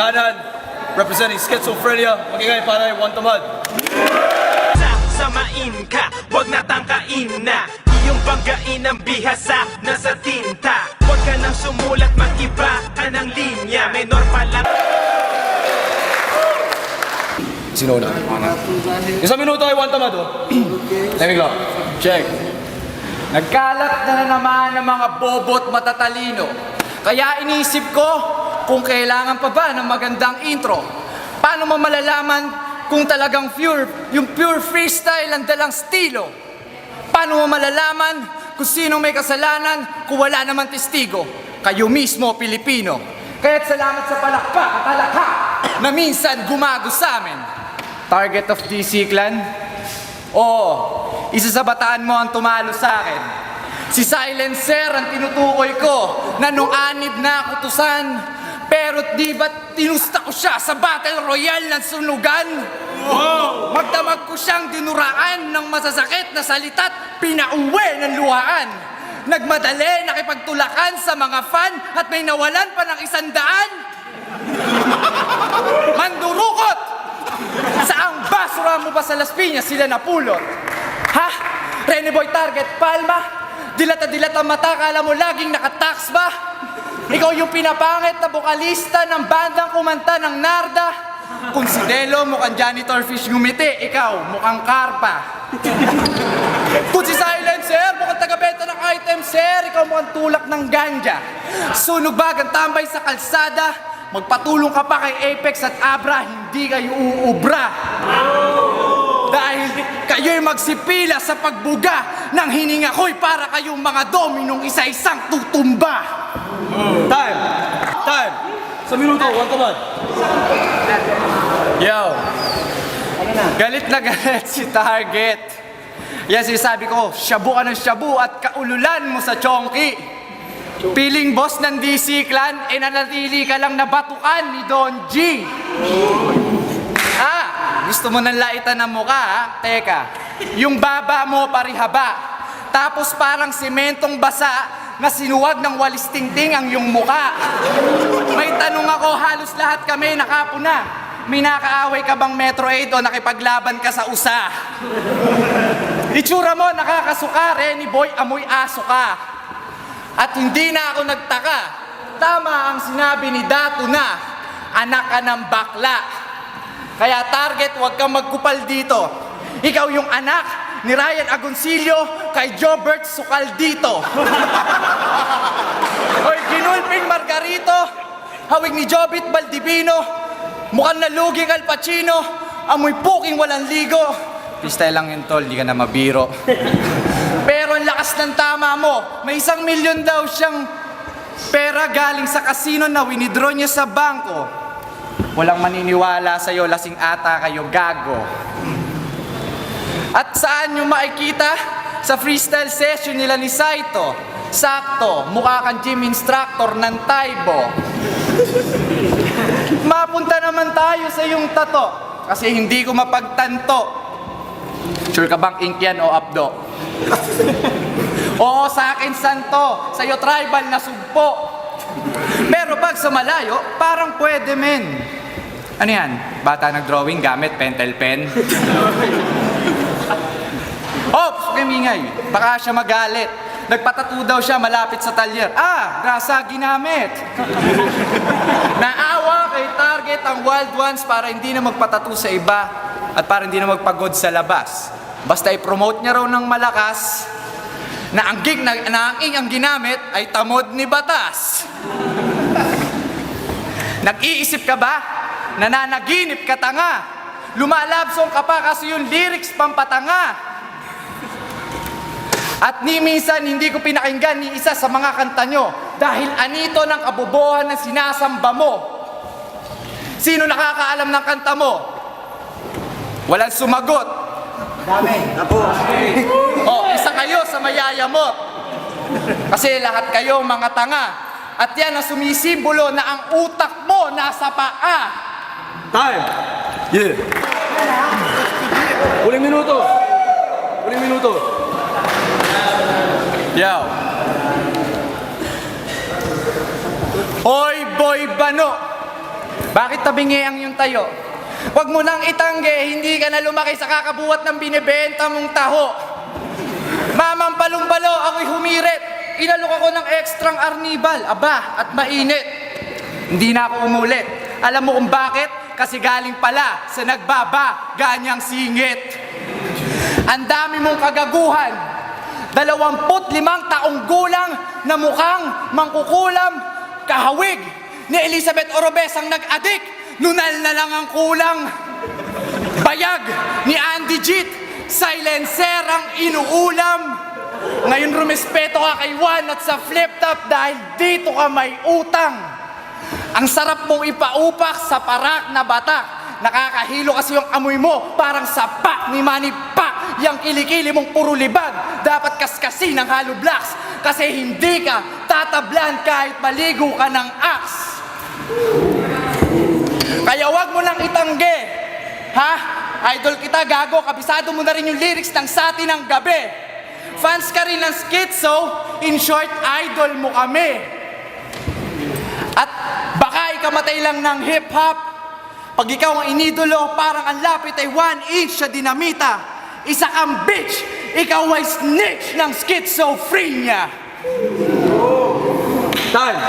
kanan, representing schizophrenia, magigay para Juan Tamad. Samain ka, wag natangkain na iyong banggain ang bihasa na sa tinta. Wag ka nang sumulat, mag-iba ka ng linya. Menor pa lang. Sino na? Isang minuto kay Juan Tamad, oh. Timing clock. Check. Nagkalat na naman ng mga bobo't matatalino. Kaya iniisip ko kung kailangan pa ba ng magandang intro. Paano mo malalaman kung talagang yung pure freestyle ang dalang stilo? Paano mo malalaman kung sino may kasalanan kung wala naman testigo? Kayo mismo, Pilipino. Kaya't salamat sa palakpak at alakha na minsan gumago sa amin. Target of DC Clan? Oo, isa sa bataan mo ang tumalo sa akin. Si Silencer ang tinutukoy ko na nung anib na kutusan. Pero di ba tinusta ko siya sa Battle Royale ng sunugan? Wow! Magdamag ko siyang dinuraan ng masasakit na salita't pinauwi ng luhaan. Nagmadali nakipagtulakan sa mga fan at may nawalan pa ng 100. Mandurukot! Saang basura mo ba sa Las Piñas sila napulot? Ha? Rene Boy Target Palma? Dilata-dilata mata, kala mo laging nakatax ba? Ikaw yung pinapangit na bokalista ng bandang kumanta ng Narda. Kung si Delo mukhang janitor fish ngumiti, ikaw mukhang karpa. Kung si Silencer mukhang taga-benta ng item, sir, ikaw mukhang tulak ng ganja. Sunog bagang tambay sa kalsada, magpatulong ka pa kay Apex at Abra, hindi kayo uubra. Dahil kayo'y magsipila sa pagbuga ng hininga ko'y para kayong mga dominong isa-isang tutumba. Time! Time! Sa minuto, Juan Tamad. Yo! Galit na galit si Target. Yan sinasabi ko, shabu ka ng shabu at kaululan mo sa chonky. Piling boss ng DC Clan, nanatili ka lang nabatukan ni Don G. Gusto mo ng laitan ng mukha, ha? Teka, yung baba mo parihaba. Tapos parang sementong basa na sinuwag ng walis tingting ang iyong muka. May tanong ako, halos lahat kami nakapuna. May nakaaway ka bang Metro 8 o nakipaglaban ka sa USA? Itsura mo nakakasuka, Renny Boy, amoy aso ka. At hindi na ako nagtaka. Tama ang sinabi ni Dato na anak ka ng bakla. Kaya Target, huwag kang magkupal dito. Ikaw yung anak ni Ryan Agoncillo kay Jobert Sukaldito. Oy, ginulping Margarito, hawig ni Jobit Baldivino, mukhang naluging Al Pacino, amoy puking walang ligo. Freestyle lang yun, tol, di ka na mabiro. Pero ang lakas ng tama mo, may 1 milyon daw siyang pera galing sa kasino na winidraw niya sa bangko. Walang maniniwala sa'yo, lasing ata kayo, gago. At saan nyo makikita? Sa freestyle session nila ni Saito. Sakto, mukha kang gym instructor ng Taibo. Mapunta naman tayo sa iyong tato, kasi hindi ko mapagtanto. Sure ka bang ink yan o abdo? Oo, sa akin santo, sa'yo tribal na sugpo. Pero pag sa malayo, parang pwede men. Ano yan? Bata nag-drawing gamit pentel pen? Ops, kamingay. Baka siya magalit. Nagpatato daw siya malapit sa talyer. Grasa ginamit. Naawa kay Target ang Wild Ones para hindi na magpatato sa iba at para hindi na magpagod sa labas. Basta i-promote niya raw ng malakas na ang gig na ang ing ang ginamit ay tamod ni batas. Nag-iisip ka ba? Nananaginip ka tanga. Lumalabsong ka pa kasi yung lyrics pampatanga. At ni minsan hindi ko pinakinggan ni isa sa mga kanta nyo dahil anito ng kabobohan na sinasamba mo. Sino nakakaalam ng kanta mo? Walang sumagot. Dami. Isa kayo sa mayayamot. Kasi lahat kayo mga tanga. At yan ang sumisimbolo na ang utak mo nasa paa. Time! Yeah! Uling minuto! Uling minuto! Yo! Hoy, boy bano! Bakit tabingi ang iyong tayo? Huwag mo nang itangge, hindi ka na lumaki sa kakabuhat ng binibenta mong taho. Mamang palumbalo, ako'y humirit. Inalok ako ng ekstrang arnibal, aba, at mainit. Hindi na ako umulit. Alam mo kung bakit? Kasi galing pala sa nagbaba, ganyang singit. Ang dami mong kagaguhan. 25 taong gulang na mukhang mangkukulam, kahawig ni Elizabeth Orobes ang nag-adik, nunal na lang ang kulang. Bayag ni Andy Jeet, silencer ang inuulam. Ngayon rumespeto ka kay Juan at sa flip top dahil dito ka may utang. Ang sarap mong ipaupak sa parak na batak. Nakakahilo kasi yung amoy mo, parang sapak ni Manny Pa. Yang kilikili mong puro libag, dapat kaskasin ng hollow blocks. Kasi hindi ka tatablan kahit maligo ka ng axe. Kaya wag mo lang itangge. Ha? Idol kita, gago. Kabisado mo na rin yung lyrics ng Sati ng Gabi. Fans ka rin ng Schizo. In short, idol mo kami. At baka ikamatay lang ng hip-hop. Pag ikaw ang inidolo, parang ang lapit ay 1 inch sa dinamita. Isa kang bitch, ikaw ay snitch ng schizophrenia. Time!